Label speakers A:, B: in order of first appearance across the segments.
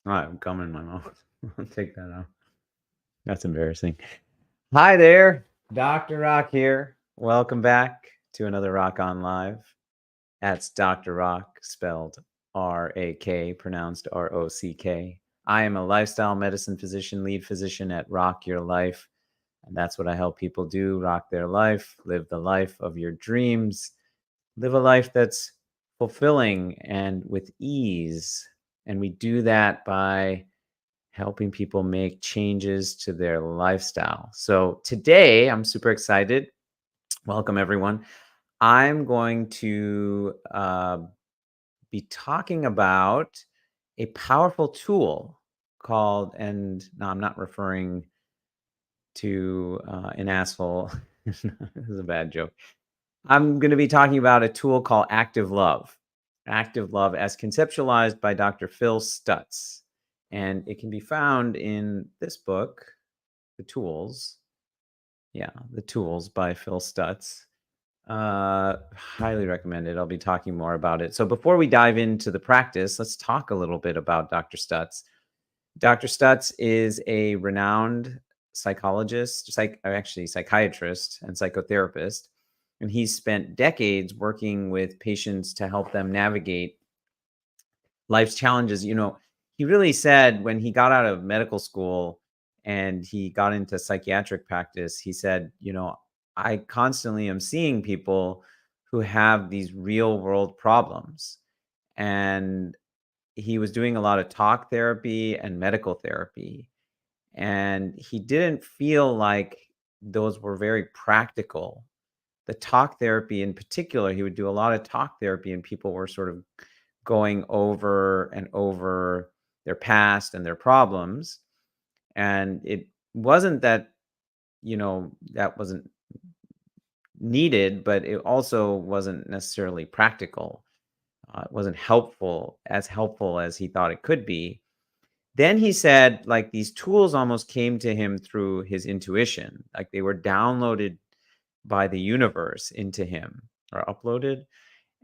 A: All right, I'm coming in my mouth. I'll take that out. That's embarrassing. Hi there, Dr. Rock here. Welcome back to another Rock on Live. That's Dr. Rock, spelled R-A-K, pronounced R-O-C-K. I am a lifestyle medicine physician, lead physician at Rock Your Life. And that's what I help people do: rock their life, live the life of your dreams, live a life that's fulfilling and with ease. And we do that by helping people make changes to their lifestyle. So today, I'm super excited. Welcome, everyone. I'm going to be talking about a powerful tool called, and no, I'm not referring to an asshole. This is a bad joke. I'm going to be talking about a tool called active love. Active love, as conceptualized by Dr. Phil Stutz. And it can be found in this book, The Tools. Yeah, The Tools by Phil Stutz. Highly recommended. I'll be talking more about it. So before we dive into the practice, let's talk a little bit about Dr. Stutz. Dr. Stutz is a renowned psychologist, psychiatrist and psychotherapist. And he's spent decades working with patients to help them navigate life's challenges. He really said when he got out of medical school and he got into psychiatric practice, he said, I constantly am seeing people who have these real world problems. And he was doing a lot of talk therapy and medical therapy. And he didn't feel like those were very practical. The talk therapy in particular, he would do a lot of talk therapy, and people were sort of going over and over their past and their problems. And it wasn't that, that wasn't needed, but it also wasn't necessarily practical. It wasn't helpful as he thought it could be. Then he said, like, these tools almost came to him through his intuition, like they were downloaded by the universe into him, or uploaded,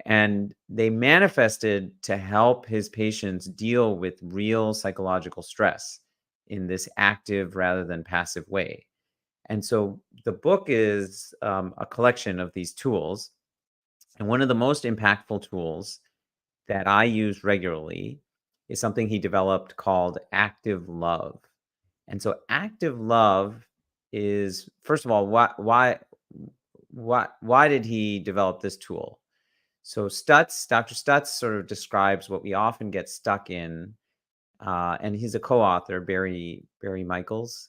A: and they manifested to help his patients deal with real psychological stress in this active rather than passive way. And so the book is a collection of these tools. And one of the most impactful tools that I use regularly is something he developed called active love. And so active love is, first of all, why did he develop this tool? So Dr. Stutz sort of describes what we often get stuck in, and he's a co-author, Barry Michaels,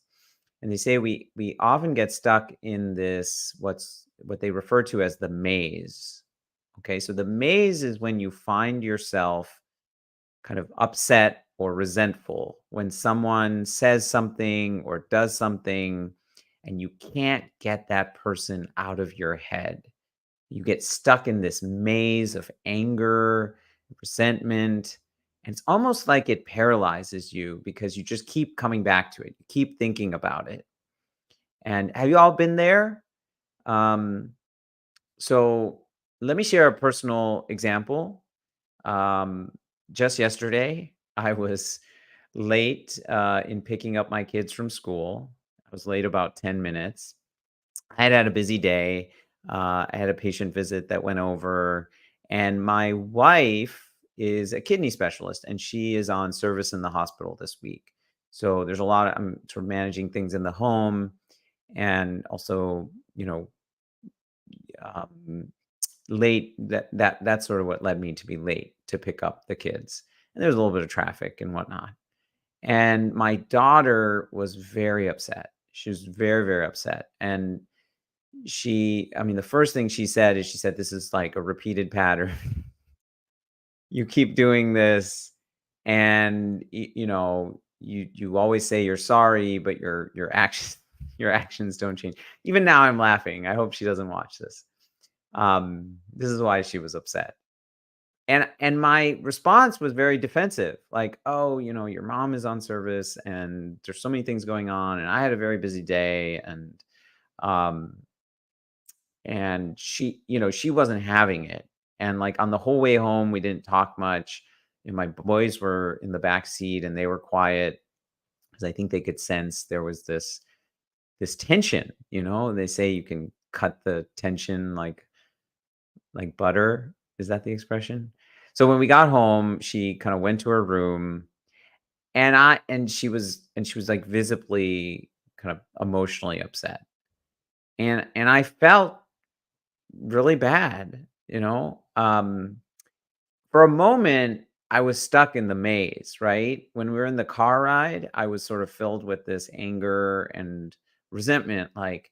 A: and they say we often get stuck in this what they refer to as the maze. Okay, so the maze is when you find yourself kind of upset or resentful when someone says something or does something, and you can't get that person out of your head. You get stuck in this maze of anger, resentment, and it's almost like it paralyzes you because you just keep coming back to it. You keep thinking about it. And have you all been there? Um, so let me share a personal example. Um, just yesterday, I was late in picking up my kids from school. I was late about 10 minutes. I had a busy day. I had a patient visit that went over, and my wife is a kidney specialist, and she is on service in the hospital this week. So there's a lot of, I'm sort of managing things in the home, and also, um, late. That's sort of what led me to be late to pick up the kids. And there was a little bit of traffic and whatnot. And my daughter was very upset. She was very, very upset. And the first thing she said is, this is like a repeated pattern. You keep doing this, and you always say you're sorry, but your actions your actions don't change. Even now I'm laughing. I hope she doesn't watch this. This is why she was upset. And my response was very defensive, like, oh, your mom is on service and there's so many things going on, and I had a very busy day, um and she wasn't having it. And like on the whole way home, we didn't talk much. and my boys were in the back seat and they were quiet because I think they could sense there was this tension, they say you can cut the tension like butter. Is that the expression? So when we got home, she kind of went to her room, and she was like visibly kind of emotionally upset. And I felt really bad, for a moment, I was stuck in the maze, right? When we were in the car ride, I was sort of filled with this anger and resentment. Like,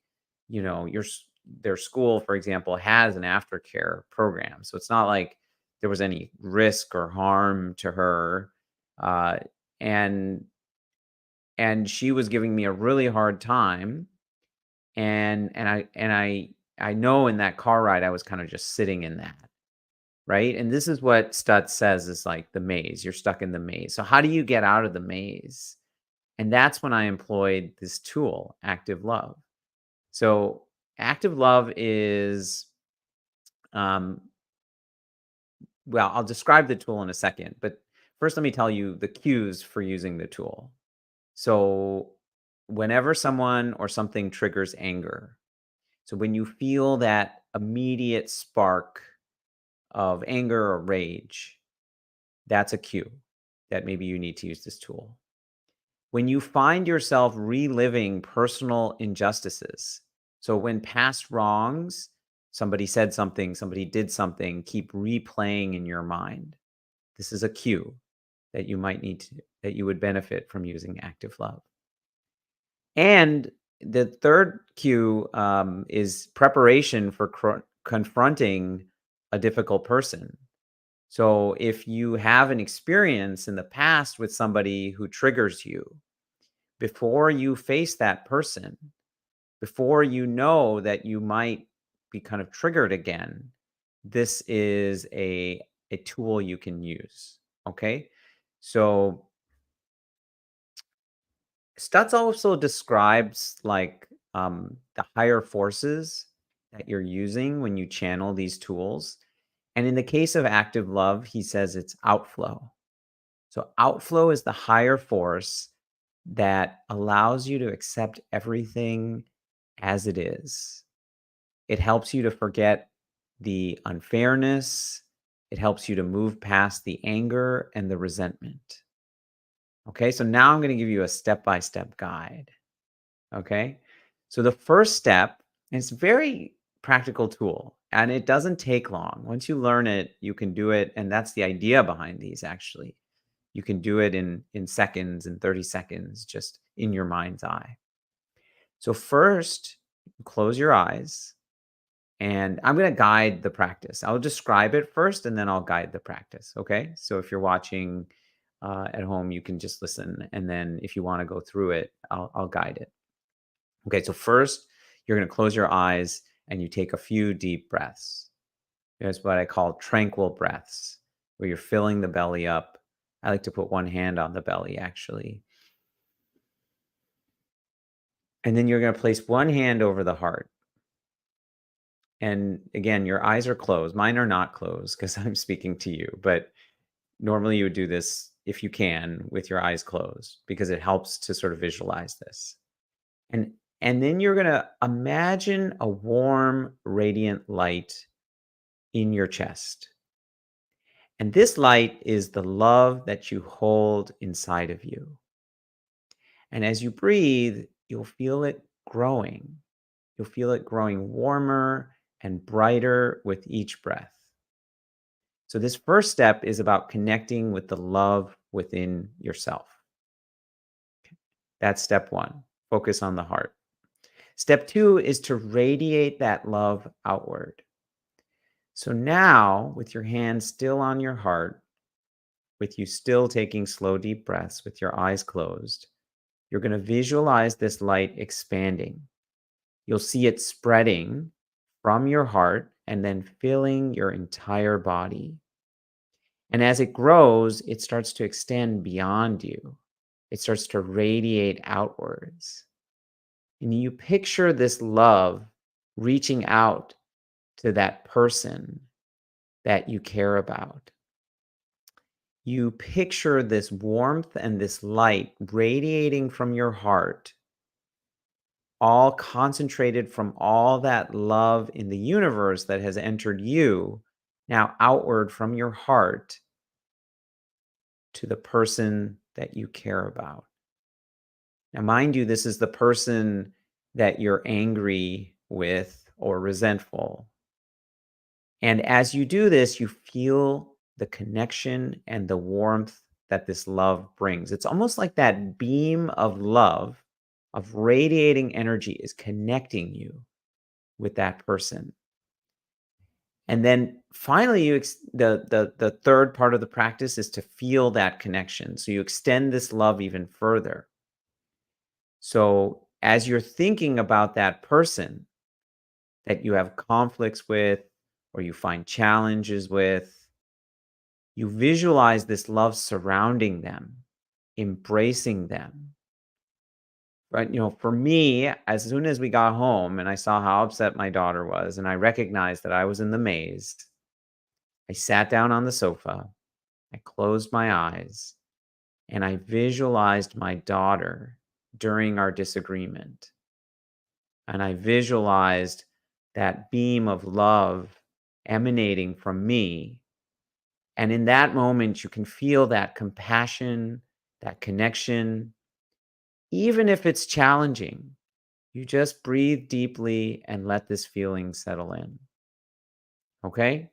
A: their school, for example, has an aftercare program. So it's not like there was any risk or harm to her. Uh, and and she was giving me a really hard time. And I know in that car ride, I was kind of just sitting in that. Right? And this is what Stutz says is like the maze. You're stuck in the maze. So how do you get out of the maze? And that's when I employed this tool, active love. So active love is, um, well, I'll describe the tool in a second, but first let me tell you the cues for using the tool. So whenever someone or something triggers anger, so when you feel that immediate spark of anger or rage, that's a cue that maybe you need to use this tool. When you find yourself reliving personal injustices, so when past wrongs, somebody said something, somebody did something, keep replaying in your mind, this is a cue that you might need to, that you would benefit from using active love. And the third cue is preparation for confronting a difficult person. So if you have an experience in the past with somebody who triggers you, before you face that person, before you know that you might be kind of triggered again, this is a tool you can use. Okay. So Stutz also describes like the higher forces that you're using when you channel these tools. And in the case of active love, he says it's outflow. So outflow is the higher force that allows you to accept everything as it is. It helps you to forget the unfairness. It helps you to move past the anger and the resentment. Okay, so now I'm going to give you a step-by-step guide. Okay, so the first step, and it's a very practical tool, and it doesn't take long. Once you learn it, you can do it, and that's the idea behind these actually. You can do it in seconds, in 30 seconds, just in your mind's eye. So first, close your eyes, and I'm going to guide the practice. I'll describe it first, and then I'll guide the practice. Okay. So if you're watching at home, you can just listen, and then if you want to go through it, I'll guide it. Okay. So first, you're going to close your eyes, and you take a few deep breaths. There's what I call tranquil breaths, where you're filling the belly up. I like to put one hand on the belly, actually. And then you're going to place one hand over the heart. And again, your eyes are closed. Mine are not closed because I'm speaking to you. But normally you would do this, if you can, with your eyes closed, because it helps to sort of visualize this. And and then you're going to imagine a warm, radiant light in your chest. And this light is the love that you hold inside of you. And as you breathe, you'll feel it growing. You'll feel it growing warmer and brighter with each breath. So, this first step is about connecting with the love within yourself. That's step one. Focus on the heart. Step two is to radiate that love outward. So, now with your hand still on your heart, with you still taking slow, deep breaths with your eyes closed, you're going to visualize this light expanding. You'll see it spreading from your heart and then filling your entire body. And as it grows, it starts to extend beyond you. It starts to radiate outwards. And you picture this love reaching out to that person that you care about. you picture this warmth and this light radiating from your heart, all concentrated from all that love in the universe that has entered you, now outward from your heart to the person that you care about. Now, mind you, this is the person that you're angry with or resentful. And as you do this, you feel the connection and the warmth that this love brings. It's almost like that beam of love, of radiating energy, is connecting you with that person. And then finally, the third part of the practice is to feel that connection. So you extend this love even further. So as you're thinking about that person that you have conflicts with or you find challenges with, you visualize this love surrounding them, embracing them. Right? For me, as soon as we got home and I saw how upset my daughter was, and I recognized that I was in the maze, I sat down on the sofa, I closed my eyes, and I visualized my daughter during our disagreement. And I visualized that beam of love emanating from me. And in that moment, you can feel that compassion, that connection, even if it's challenging. You just breathe deeply and let this feeling settle in. Okay?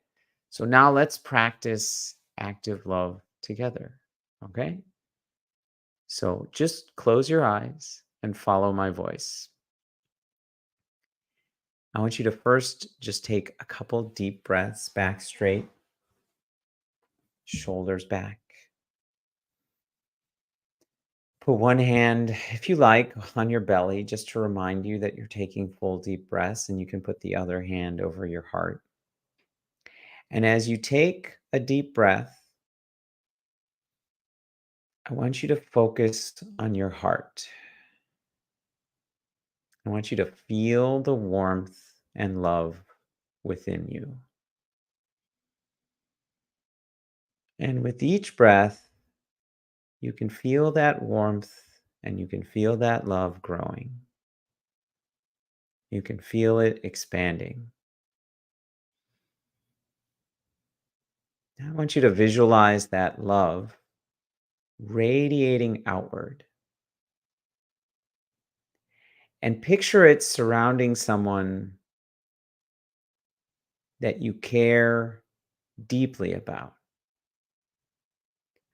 A: So now let's practice active love together. Okay? So just close your eyes and follow my voice. I want you to first just take a couple deep breaths, back straight, shoulders back. Put one hand, if you like, on your belly just to remind you that you're taking full deep breaths, and you can put the other hand over your heart. And as you take a deep breath, I want you to focus on your heart. I want you to feel the warmth and love within you. And with each breath, you can feel that warmth and you can feel that love growing. You can feel it expanding. I want you to visualize that love radiating outward and picture it surrounding someone that you care deeply about.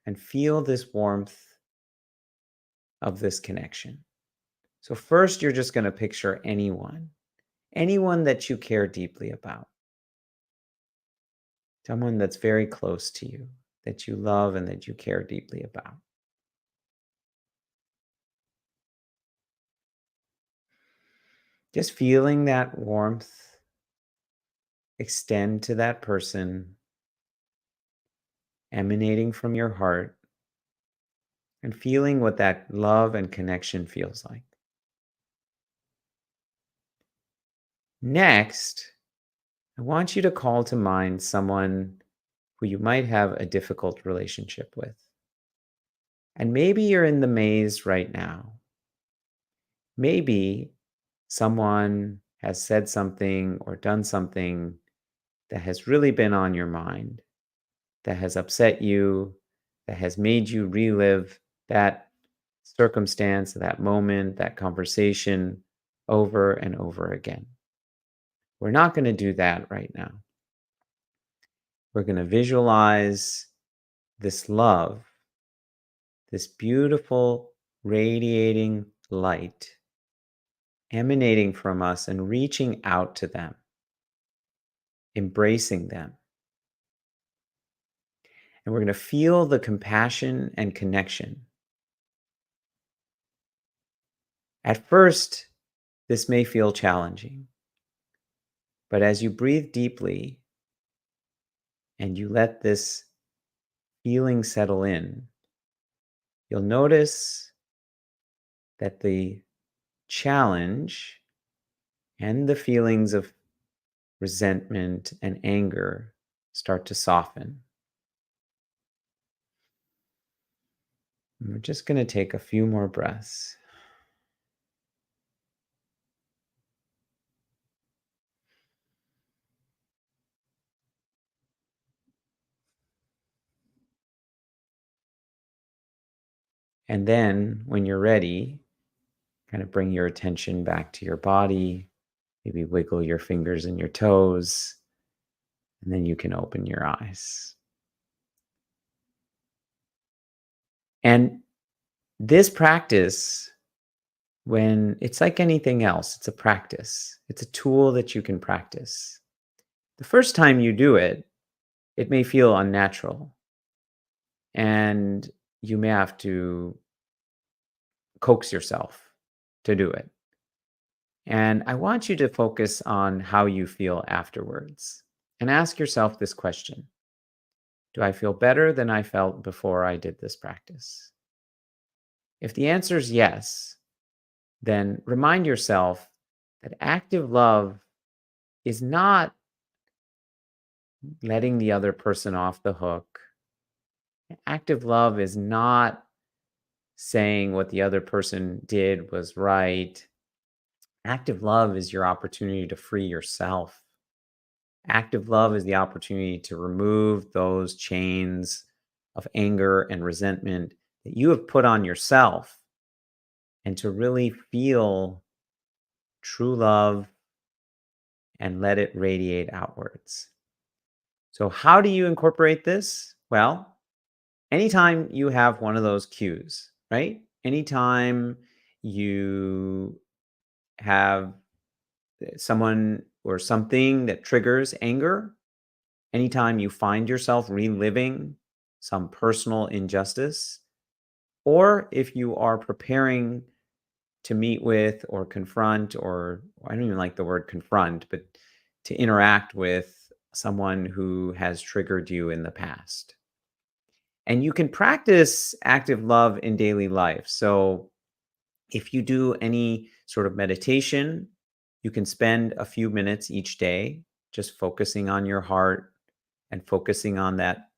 A: And feel this warmth of this connection. So, first, you're just going to picture anyone that you care deeply about, someone that's very close to you, that you love and that you care deeply about. Just feeling that warmth extend to that person, emanating from your heart, and feeling what that love and connection feels like. Next, I want you to call to mind someone who you might have a difficult relationship with. And maybe you're in the maze right now. Maybe someone has said something or done something that has really been on your mind, that has upset you, that has made you relive that circumstance, that moment, that conversation over and over again. We're not going to do that right now. We're going to visualize this love, this beautiful radiating light emanating from us and reaching out to them, embracing them. And we're going to feel the compassion and connection. At first, this may feel challenging, but as you breathe deeply and you let this feeling settle in, you'll notice that the challenge and the feelings of resentment and anger start to soften. And we're just going to take a few more breaths. And then when you're ready, kind of bring your attention back to your body. Maybe wiggle your fingers and your toes, and then you can open your eyes. And this practice, when it's like anything else, it's a practice, it's a tool that you can practice. The first time you do it, it may feel unnatural, and you may have to coax yourself to do it. And I want you to focus on how you feel afterwards and ask yourself this question: do I feel better than I felt before I did this practice? If the answer is yes, then remind yourself that active love is not letting the other person off the hook. Active love is not saying what the other person did was right. Active love is your opportunity to free yourself. Active love is the opportunity to remove those chains of anger and resentment that you have put on yourself and to really feel true love and let it radiate outwards. So, how do you incorporate this? Well, anytime you have one of those cues, right? Anytime you have someone or something that triggers anger, anytime you find yourself reliving some personal injustice, or if you are preparing to meet with or confront, or I don't even like the word confront, but to interact with someone who has triggered you in the past. And you can practice active love in daily life. So if you do any sort of meditation, you can spend a few minutes each day just focusing on your heart and focusing on that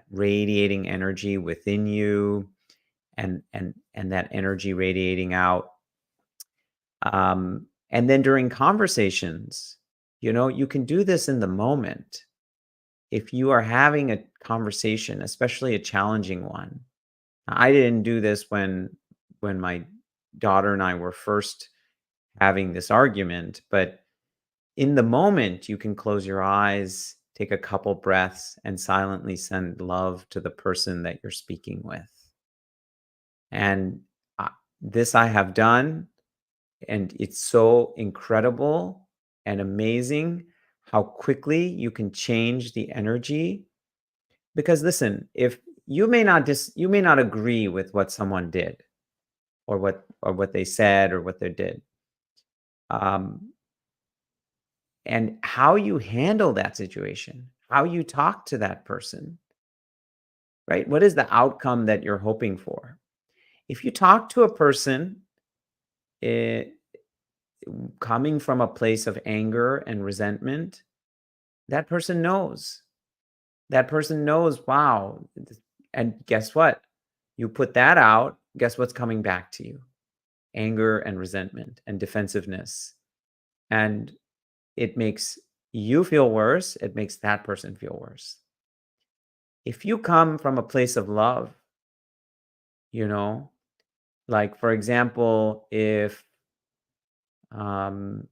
A: radiating energy within you and that energy radiating out. And then during conversations, you can do this in the moment. If you are having a conversation, especially a challenging one. I didn't do this when my daughter and I were first having this argument, but in the moment, you can close your eyes, take a couple breaths, and silently send love to the person that you're speaking with. And uh, this I have done, and it's so incredible and amazing how quickly you can change the energy. Because listen, if you may not agree with what someone did or what they said or what they did. Um, and how you handle that situation, how you talk to that person, right? What is the outcome that you're hoping for? If you talk to a person eh, coming from a place of anger and resentment, that person knows. That person knows, wow. And guess what? You put that out, guess what's coming back to you? Anger and resentment and defensiveness. And it makes you feel worse. It makes that person feel worse. If you come from a place of love, you know, like for example, if, um,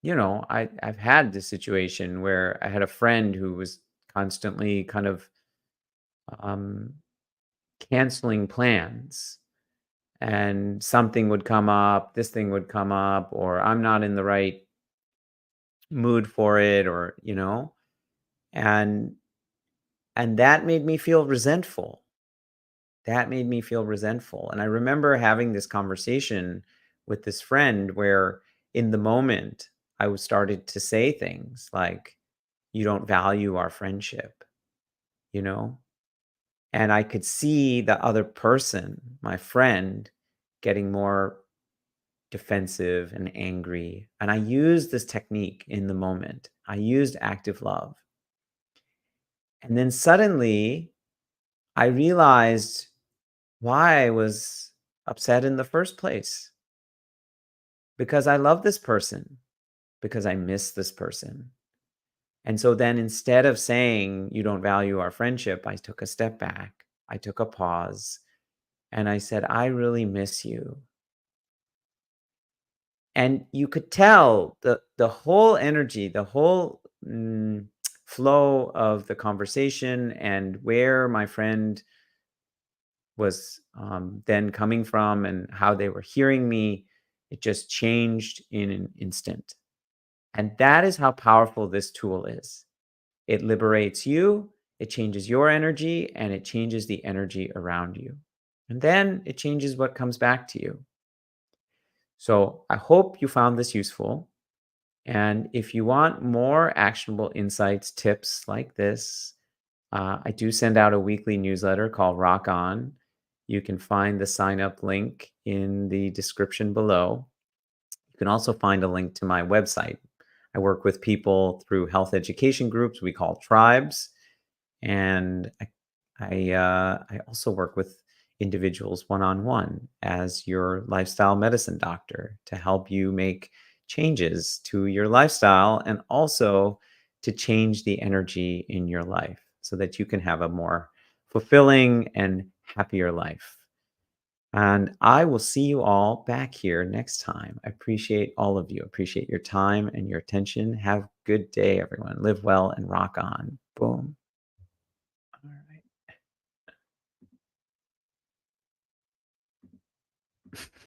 A: I've had this situation where I had a friend who was constantly kind of um, canceling plans and something would come up, this thing would come up, or I'm not in the right mood for it, or, and that made me feel resentful. That made me feel resentful. And I remember having this conversation with this friend where in the moment I was started to say things like, you don't value our friendship, you know? And I could see the other person, my friend, getting more defensive and angry. And I used this technique in the moment. I used active love. And then suddenly I realized why I was upset in the first place. Because I love this person, because I miss this person. And so then instead of saying, you don't value our friendship, I took a step back. I took a pause and I said, I really miss you. And you could tell the whole energy, the whole flow of the conversation and where my friend was then coming from and how they were hearing me, it just changed in an instant. And that is how powerful this tool is. It liberates you, it changes your energy, and it changes the energy around you. And then it changes what comes back to you. So I hope you found this useful. And if you want more actionable insights, tips like this, I do send out a weekly newsletter called Rock On. You can find the sign up link in the description below. You can also find a link to my website. I work with people through health education groups we call tribes. And I also work with individuals one-on-one as your lifestyle medicine doctor to help you make changes to your lifestyle and also to change the energy in your life so that you can have a more fulfilling and happier life. And I will see you all back here next time. I appreciate all of you. Appreciate your time and your attention. Have a good day, everyone. Live well and rock on. Boom.